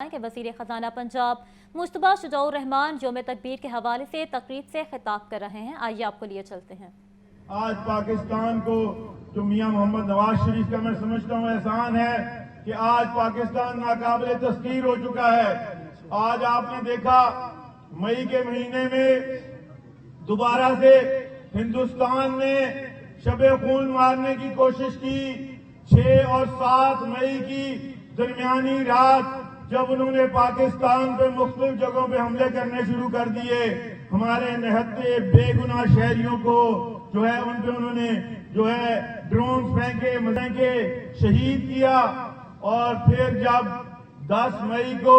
کہ वज़ीर ख़ज़ाना पंजाब मुश्तबा शुजाउर रहमान यौम तकबीर के हवाले से तकरीब से खिताब कर रहे हैं। आइए आपको लिए चलते हैं। आज पाकिस्तान को जो मियां मोहम्मद नवाज शरीफ का मैं समझता हूँ एहसान है कि आज पाकिस्तान नाकाबिले तस्कीर हो चुका है। आज आपने देखा मई के महीने में दोबारा से हिंदुस्तान ने शबे खून मारने की कोशिश की। 6 और 7 मई की दरमियानी रात जब उन्होंने पाकिस्तान पे मुख्तलिफ जगहों पे हमले करने शुरू कर दिए, हमारे निहत्ते बेगुनाह शहरियों को जो है उन पे उन्होंने जो है ड्रोन फेंके शहीद किया। और फिर जब 10 मई को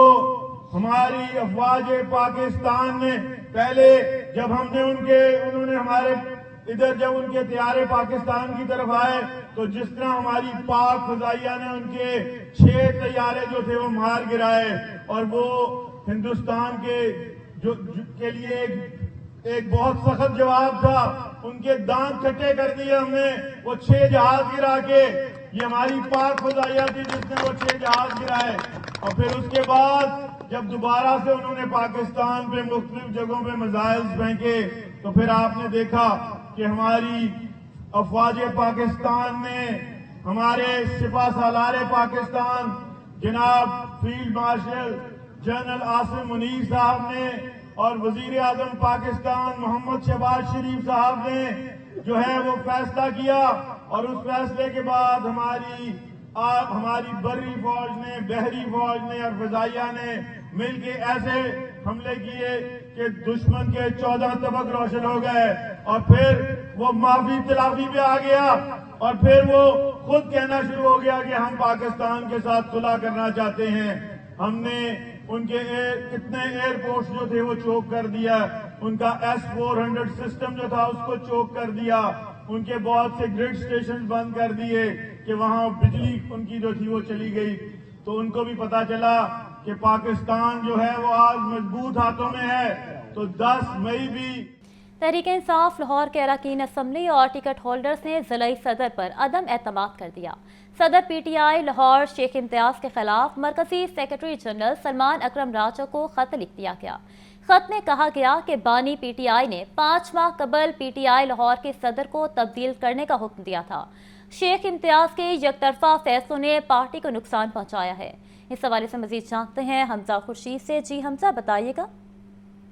हमारी अफवाज पाकिस्तान ने पहले जब उन्होंने हमारे इधर जब उनके तैयारे पाकिस्तान की तरफ आए तो जिस तरह हमारी पाक फजाइया ने उनके 6 तैयारे जो थे वो मार गिराए और वो हिंदुस्तान के लिए एक बहुत सख्त जवाब था। उनके दांत खट्टे कर दिए हमने। वो 6 जहाज गिरा के, ये हमारी पाक फजाइया थी जिसने वो 6 जहाज गिराए। और फिर उसके बाद जब दोबारा से उन्होंने पाकिस्तान पे मुख्तलिफ जगहों पे मिसाइल्स फेंके तो फिर आपने देखा कि हमारी अफवाज पाकिस्तान ने हमारे सिपा सालार पाकिस्तान जनाब field marshal general Asim Munir साहब ने और वजीर आजम पाकिस्तान मोहम्मद शहबाज शरीफ साहब ने जो है वो फैसला किया। और उस फैसले के बाद हमारी बर्री फौज ने, बहरी फौज ने और फजाइया ने मिलके ऐसे हमले किए कि दुश्मन के 14 तबक रोशन हो गए। और फिर वो माफी तलाफी पे आ गया और फिर वो खुद कहना शुरू हो गया कि हम पाकिस्तान के साथ सुलह करना चाहते हैं। हमने उनके कितने एयरपोर्ट्स जो थे वो चोक कर दिया, उनका S-400 सिस्टम जो था उसको चोक कर दिया, उनके बहुत से ग्रिड स्टेशन बंद कर दिए कि वहां बिजली उनकी जो थी वो चली गई। तो उनको भी पता चला कि पाकिस्तान जो है वो आज मजबूत हाथों में है। तो 10 मई भी तहरीक-ए-इंसाफ लाहौर के अरकान असम्बली और टिकट होल्डर्स ने ज़िला सदर पर अदम एतमाद कर दिया। सदर PTI लाहौर शेख इम्तियाज के खिलाफ मरकजी सेक्रेटरी जनरल सलमान अकरम राजा को खत लिख दिया गया। खत में कहा गया कि बानी PTI ने 5 माह कबल PTI लाहौर के सदर को तब्दील करने का हुक्म दिया था। शेख इम्तियाज के यकतरफा फैसलों ने पार्टी को नुकसान पहुंचाया है। इस हवाले से मजीद जानते हैं हमजा खुर्शीद से। जी हमजा, बताइएगा।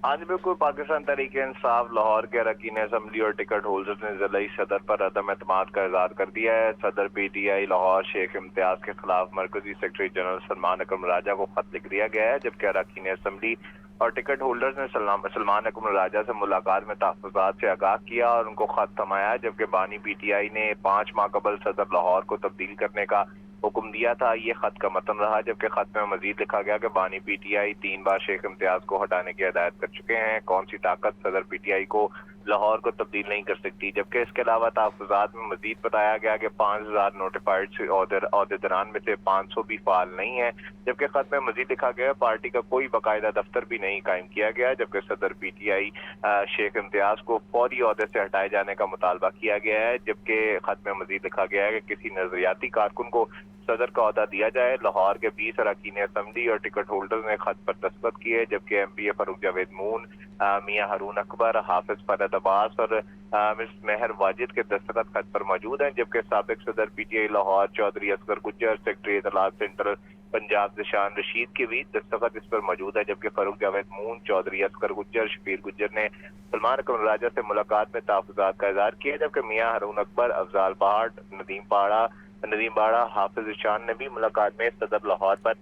हाँ जी बिल्कुल, पाकिस्तान तहरीक इंसाफ लाहौर के अरकान असम्बली और टिकट होल्डर्स ने ज़िला सदर पर अदम एतमाद का इज़हार कर दिया है। सदर PTI लाहौर शेख इम्तियाज के खिलाफ मरकजी सेक्रेटरी जनरल सलमान अकरम राजा को खत लिख दिया गया है, जबकि अरकान असम्बली और टिकट होल्डर्स ने सलमान अकरम राजा से मुलाकात में तहफ़्फ़ुज़ात से आगाह किया और उनको खत थमाया। जबकि बानी PTI ने 5 माह कबल सदर लाहौर को तब्दील करने का हुक्म दिया था। ये खत का मतन रहा, जबकि खत में मजीद लिखा गया कि बानी PTI 3 बार शेख इम्तियाज को हटाने की हिदायत कर चुके हैं। कौन सी ताकत सदर PTI को लाहौर को तब्दील नहीं कर सकती। जबकि इसके अलावा तहफ़्फ़ुज़ात में मजीद बताया गया कि 5000 नोटिफाइड अहदेदारान में से 500 भी फाल नहीं है। जबकि खत में मजीद लिखा गया पार्टी का कोई बाकायदा दफ्तर भी नहीं कायम किया गया। जबकि सदर PTI शेख इम्तियाज को फौरी अहदे से हटाए जाने का मुतालबा किया गया है। जबकि खत में मजीद लिखा गया है कि किसी नजरियाती कारकुन को सदर का अहदा दिया जाए। लाहौर के 20 अरकान असम्बली और टिकट होल्डर्स ने खत पर दस्तखत किए, जबकि MPA फारूक जावेद मून, मियां हारून अकबर, हाफिज फरहत अब्बास और मिस मेहर वाजिद के दस्तखत खत पर मौजूद हैं। जबकि साबिक सदर PTI लाहौर चौधरी असगर गुज्जर, सेक्रेटरी इत्तलात सेंट्रल पंजाब दिशान रशीद के भी दस्तखत इस पर मौजूद है। जबकि फारूक जावेद मून, चौधरी असगर गुज्जर, शफीर गुज्जर ने सलमान अकरम राजा से मुलाकात में तहफ़्फ़ुज़ात का इज़हार किया। जबकि मियां हारून अकबर, अफजाल पहाड़, नदीम बाड़ा, हाफिज शान ने भी मुलाकात में सदर लाहौर पर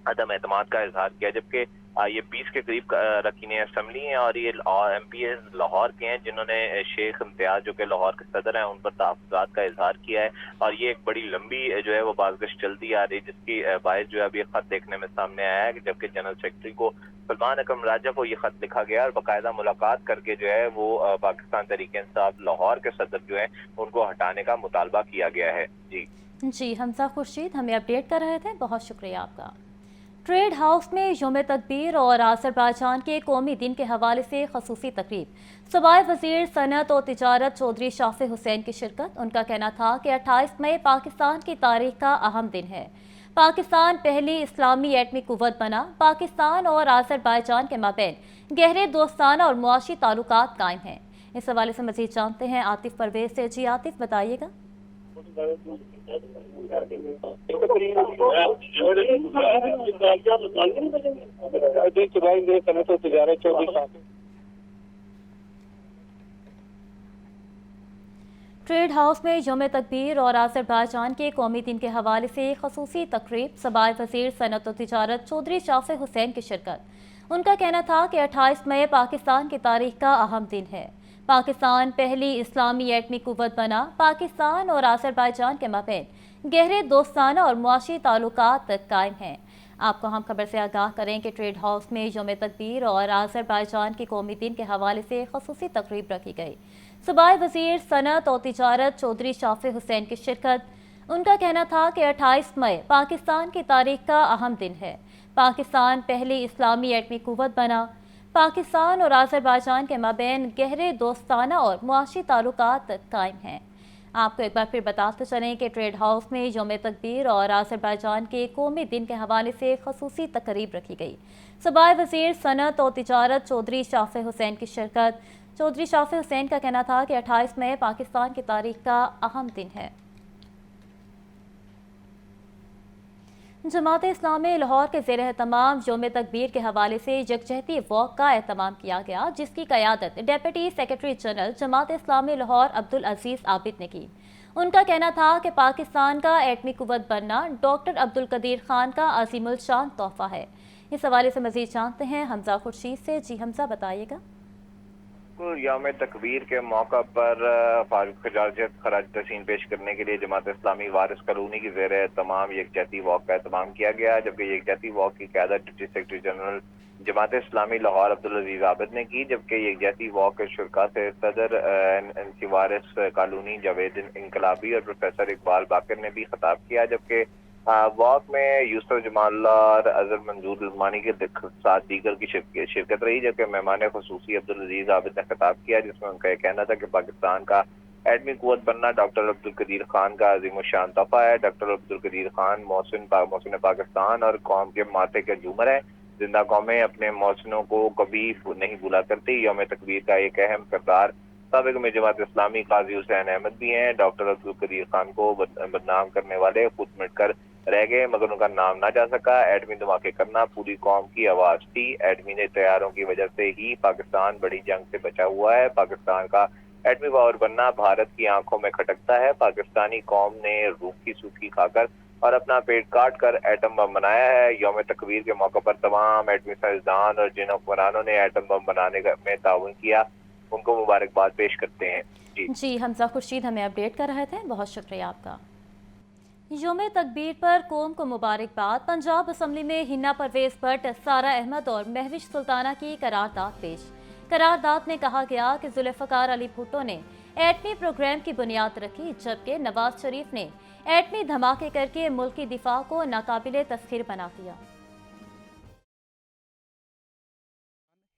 अदम एतमाद का इजहार किया। जबकि ये 20 के करीब अरकान असम्बली हैं और ये MPAs लाहौर के हैं जिन्होंने शेख इम्तियाज जो कि लाहौर के सदर हैं उन पर तहफ़्फ़ुज़ात का इजहार किया है। और ये एक बड़ी लंबी जो है वो बाज़गश्त चलती आ रही, जिसकी बायस जो है अब ये खत देखने में सामने आया है। जबकि जनरल सेक्रेटरी को सलमान अकरम राजा को ये खत लिखा गया और बाकायदा मुलाकात करके जो है वो पाकिस्तान तहरीक इंसाफ लाहौर के सदर जो है उनको हटाने का मुतालबा किया गया है। जी हमजा खुर्शीद हमें अपडेट कर रहे थे, बहुत शुक्रिया आपका। ट्रेड हाउस में यौम तकबीर और आज़रबाईजान के कौमी दिन के हवाले से खसूसी तकरीब। सूबाई वज़ीर सनअत और तिजारत चौधरी शाफी हुसैन की शिरकत। उनका कहना था कि 28 मई पाकिस्तान की तारीख का अहम दिन है। पाकिस्तान पहली इस्लामी एटमी कुव्वत बना। पाकिस्तान और आज़रबाईजान के माबैन गहरे दोस्ताना और मुआशी ताल्लुकात कायम हैं। इस हवाले से मज़ीद जानते हैं आतिफ परवेज से। जी आतिफ, बताइएगा। ट्रेड हाउस में यौम तकबीर और आज़रबाईजान के कौमी दिन के हवाले से खसूसी तकरीब। सबाई वज़ीर सनअत और तिजारत चौधरी शाफे हुसैन की शिरकत। उनका कहना था कि 28 मई पाकिस्तान की तारीख का अहम दिन है। पाकिस्तान पहली इस्लामी एटमी कुव्वत बना। पाकिस्तान और आज़रबाईजान के माबैन गहरे दोस्ताना और मुआशी ताल्लुकात कायम हैं। आपको हम खबर से आगाह करें कि ट्रेड हाउस में यौम तकबीर और आज़रबाईजान के कौमी दिन के हवाले से खसूसी तकरीब रखी गई। सूबाई वज़ीर सनअत और तिजारत चौधरी शाफे हुसैन की शिरकत। उनका कहना था कि 28 मई पाकिस्तान की तारीख का अहम दिन है। पाकिस्तान पहली इस्लामी एटमी कुव्वत बना। पाकिस्तान और आज़रबाईजान के माबैन गहरे दोस्ताना और मुआशी ताल्लुकात कायम हैं। आपको एक बार फिर बताते चलें कि ट्रेड हाउस में यौम तकबीर और आज़रबाईजान के कौमी दिन के हवाले से खसूसी तकरीब रखी गई। सूबाई वज़ीर सनअत और तिजारत चौधरी शाफे हुसैन की शिरकत। चौधरी शाफे हुसैन का कहना था कि 28 मई पाकिस्तान की तारीख का अहम दिन है। जमात इस्लामी लाहौर के ज़ेर एहतमाम यौम तकबीर के हवाले से यकजहती वॉक का एहतमाम किया गया, जिसकी क़यादत deputy secretary general Jamaat Islami Lahore Abdul अजीज़ आबिद ने की। उनका कहना था कि पाकिस्तान का एटमी कुव्वत बनना डॉक्टर अब्दुल कदीर खान का अजीमुल शान तोहफा है। इस हवाले से मज़ीद जानते हैं हमजा खुर्शीद से। जी हमजा, बताइएगा। यौम तकबीर के मौका पर फारूक खराज तहसीन पेश करने के लिए जमात इस्लामी वारिस कॉलोनी की ज़ेर तमाम यकजहती वॉक का एहतमाम किया गया, जबकि यकजहती वॉक की क़यादत deputy secretary general Jamaat Islami Lahore Abdul अजीज़ आबिद ने की, जबकि यकजहती वॉक के शुरका से सदर एनसी वारिस कॉलोनी जावेद इनकलाबी और प्रोफेसर इकबाल बाकर ने भी खिताब किया। जबकि वॉक में यूसुफ जमाल और अजहर मंजूर उस्मानी के साथ दीगर की शिरकत रही, जबकि मेहमान खुसूसी अब्दुल अजीज आबिद ने खिताब किया, जिसमें उनका यह कहना था कि पाकिस्तान का एटमी कुव्वत बनना डॉक्टर अब्दुल कदीर खान का अजीम शान तोहफा है। डॉक्टर अब्दुल कदीर खान मोहसिन पाकिस्तान और कौम के माथे के झूमर है। जिंदा कौमें अपने मोहसिनों को कभी नहीं भूला करती। यौम तकबीर का एक अहम किरदार साबिक में जमात इस्लामी काजी हुसैन अहमद भी हैं। डॉक्टर अब्दुल कदीर खान को बदनाम करने वाले खुद मिटकर रह गए, मगर उनका नाम ना जा सका। एटमी धमाके करना पूरी कौम की आवाज थी। एटमी तैयारों की वजह से ही पाकिस्तान बड़ी जंग से बचा हुआ है। पाकिस्तान का एटमी पावर बनना भारत की आंखों में खटकता है। पाकिस्तानी कौम ने रूखी सूखी खाकर और अपना पेट काट कर एटम बम बनाया है। यौम तकबीर के मौके पर तमाम एटमी साइंसदान और जिन हुक्मरानों ने एटम बम बनाने में ताउन किया, उनको मुबारकबाद पेश करते हैं। जी हमजा खुर्शीद हमें अपडेट कर रहे थे, बहुत शुक्रिया आपका। यौम तकबीर पर कौम को मुबारकबाद। पंजाब असम्बली में हिना परवेज भट्ट, सारा अहमद और महविश सुल्ताना की करारदाद पेश। करारदाद में कहा गया कि जुल्फ़िकार अली भुट्टो ने एटमी प्रोग्राम की बुनियाद रखी, जबकि नवाज शरीफ ने एटमी धमाके करके मुल्क की दिफा को नाकाबिले तस्खीर बना दिया।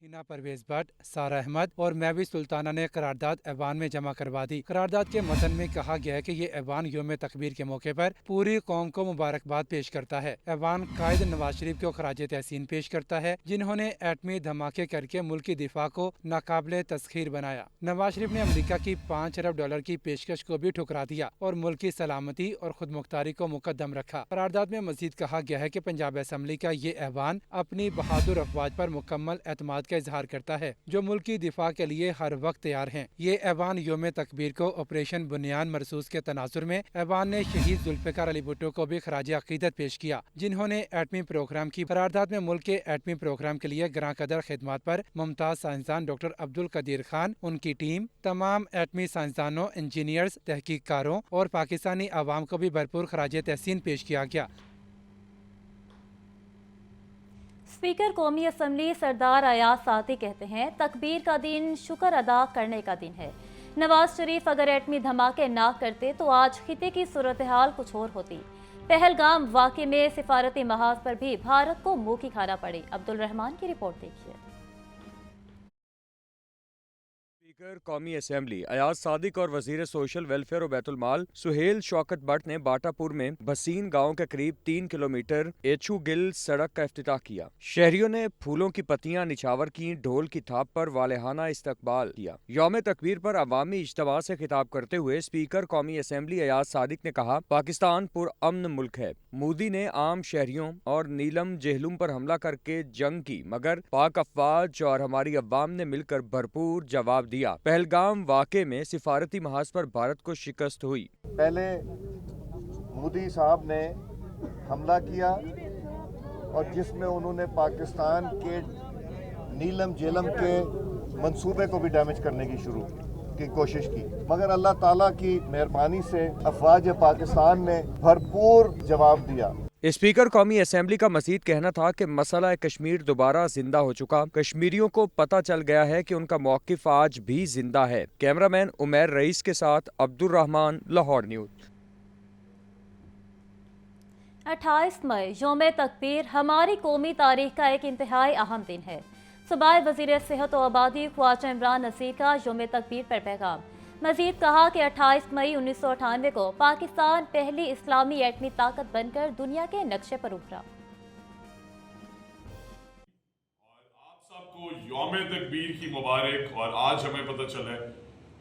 हिना परवेज भट्ट, सारा अहमद और महविश सुल्ताना ने करारदाद ऐवान में जमा करवा दी। करारदाद के मतन में कहा गया है कि ये ऐवान यौम तकबीर के मौके पर पूरी कौम को मुबारकबाद पेश करता है। ऐवान कायद नवाज शरीफ को खराज तहसीन पेश करता है, जिन्होंने एटमी धमाके करके मुल्क की दिफा को नाकाबिले तस्खीर बनाया। नवाज शरीफ ने अमेरिका की $5 अरब की पेशकश को भी ठुकरा दिया और मुल्क की सलामती और खुद मुख्तारी को मुकद्दम रखा। करारदाद में मजीद कहा गया है कि पंजाब असम्बली का ये ऐवान अपनी बहादुर अफवाज पर मुकम्मल एतमाद का इजहार करता है, जो मुल्क की दिफा के लिए हर वक्त तैयार हैं। ये ऐवान यौम तकबीर को ऑपरेशन बुनियान मरसूस के तनाजुर में ऐवान ने शहीद जुल्फ़िकार अली भुट्टो को भी खराज अकीदत पेश किया, जिन्होंने एटमी प्रोग्राम की। करारदाद में मुल्क के एटमी प्रोग्राम के लिए ग्रां कदर खिदमत पर मुमताज साइंसदान डॉक्टर अब्दुल कदीर खान, उनकी टीम, तमाम एटमी साइंसदानों, इंजीनियर्स, तहकीककारों और पाकिस्तानी आवाम को भी भरपूर खराज तहसीन पेश किया गया। स्पीकर कौमी असम्बली सरदार अयाज सादी कहते हैं, तकबीर का दिन शुक्र अदा करने का दिन है। नवाज शरीफ अगर एटमी धमाके ना करते तो आज खिते की सूरत हाल कुछ और होती। पहलगाम वाक़े में सिफारती महाज पर भी भारत को मुंह की खाना पड़ी। अब्दुल रहमान की रिपोर्ट देखिए। اسپیکر قومی اسمبلی ایاز صادق اور وزیر سوشل ویلفیئر و بیت المال سہیل شوکت بٹ نے باٹا پور میں بسین گاؤں کے قریب 3 کلومیٹر ایچو گل سڑک کا افتتاح کیا۔ شہریوں نے پھولوں کی پتیاں نچھاور کی، ڈھول کی تھاپ پر والہانہ استقبال کیا۔ یوم تکبیر پر عوامی اجتماع سے خطاب کرتے ہوئے اسپیکر قومی اسمبلی ایاز صادق نے کہا، پاکستان پرامن ملک ہے۔ مودی نے عام شہریوں اور نیلم جہلم پر حملہ کر کے جنگ کی، مگر پاک افواج اور ہماری عوام نے مل کر بھرپور جواب دیا۔ پہلگام واقعے میں سفارتی محاذ پر بھارت کو شکست ہوئی۔ پہلے مودی صاحب نے حملہ کیا اور جس میں انہوں نے پاکستان کے نیلم جیلم کے منصوبے کو بھی ڈیمیج کرنے کی کوشش کی، مگر اللہ تعالیٰ کی مہربانی سے افواج پاکستان نے بھرپور جواب دیا۔ اسپیکر قومی اسمبلی کا مزید کہنا تھا کہ مسئلہ کشمیر دوبارہ زندہ ہو چکا۔ کشمیریوں کو پتہ چل گیا ہے کہ ان کا موقف آج بھی زندہ ہے۔ کیمرہ مین عمیر رئیس کے ساتھ عبد الرحمان، لاہور نیوز۔ 28 مئی یوم تکبیر ہماری قومی تاریخ کا ایک انتہائی اہم دن ہے۔ صوبائی وزیر صحت و آبادی خواجہ عمران نصیر کا یوم تکبیر پر پیغام۔ مزید کہا کہ 28 مئی 1998 کو پاکستان پہلی اسلامی ایٹمی طاقت بن کر دنیا کے نقشے پر ابھرا۔ آپ سب کو یوم تکبیر کی مبارک۔ اور آج ہمیں پتہ چلا ہے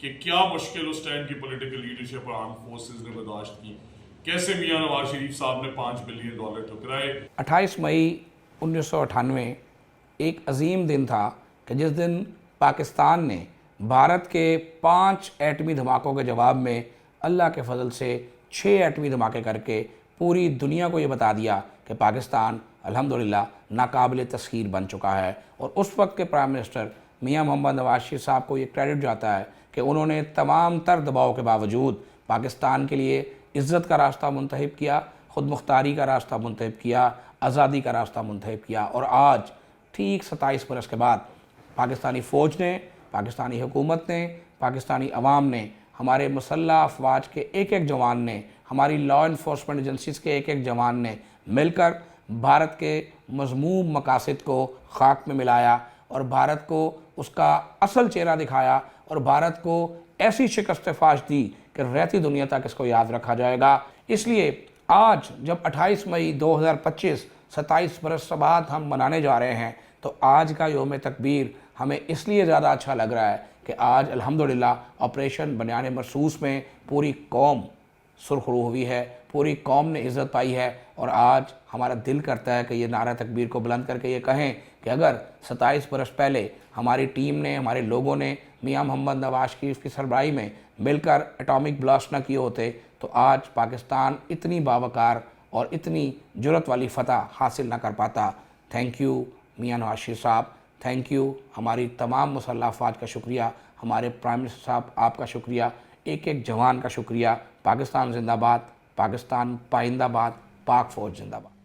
کہ کیا مشکل اس ٹائم کی پولیٹیکل لیڈرشپ اور آرم فورسز نے برداشت کی، کیسے میاں نواز شریف صاحب نے $5 بلین ٹھکرائے۔ 28 مئی 1998 ایک عظیم دن تھا کہ جس دن پاکستان نے بھارت کے 5 ایٹمی دھماکوں کے جواب میں اللہ کے فضل سے 6 ایٹمی دھماکے کر کے پوری دنیا کو یہ بتا دیا کہ پاکستان الحمدللہ ناقابل تسخیر بن چکا ہے۔ اور اس وقت کے پرائم منسٹر میاں محمد نواز شریف صاحب کو یہ کریڈٹ جاتا ہے کہ انہوں نے تمام تر دباؤ کے باوجود پاکستان کے لیے عزت کا راستہ منتخب کیا، خود مختاری کا راستہ منتخب کیا، آزادی کا راستہ منتخب کیا۔ اور آج ٹھیک 27 برس کے بعد پاکستانی فوج نے، پاکستانی حکومت نے، پاکستانی عوام نے، ہمارے مسلح افواج کے ایک ایک جوان نے، ہماری لا انفورسمنٹ ایجنسیز کے ایک ایک جوان نے مل کر بھارت کے مذموم مقاصد کو خاک میں ملایا اور بھارت کو اس کا اصل چہرہ دکھایا اور بھارت کو ایسی شکست فاش دی کہ رہتی دنیا تک اس کو یاد رکھا جائے گا۔ اس لیے آج جب 28 مئی 2025 27 برس بعد ہم منانے جا رہے ہیں تو آج کا یوم تکبیر ہمیں اس لیے زیادہ اچھا لگ رہا ہے کہ آج الحمدللہ آپریشن بنیان مرصوص میں پوری قوم سرخرو ہوئی ہے، پوری قوم نے عزت پائی ہے۔ اور آج ہمارا دل کرتا ہے کہ یہ نعرہ تکبیر کو بلند کر کے یہ کہیں کہ اگر 27 برس پہلے ہماری ٹیم نے، ہمارے لوگوں نے میاں محمد نواز شریف کی سربراہی میں مل کر ایٹامک بلاسٹ نہ کیے ہوتے تو آج پاکستان اتنی باوقار اور اتنی جرت والی فتح حاصل نہ کر پاتا۔ تھینک یو میاں نواز شریف صاحب، تھینک یو ہماری تمام مسلح افواج کا شکریہ، ہمارے پرائم منسٹر صاحب آپ کا شکریہ، ایک ایک جوان کا شکریہ۔ پاکستان زندہ باد، پاکستان پائندہ باد، پاک فوج زندہ باد۔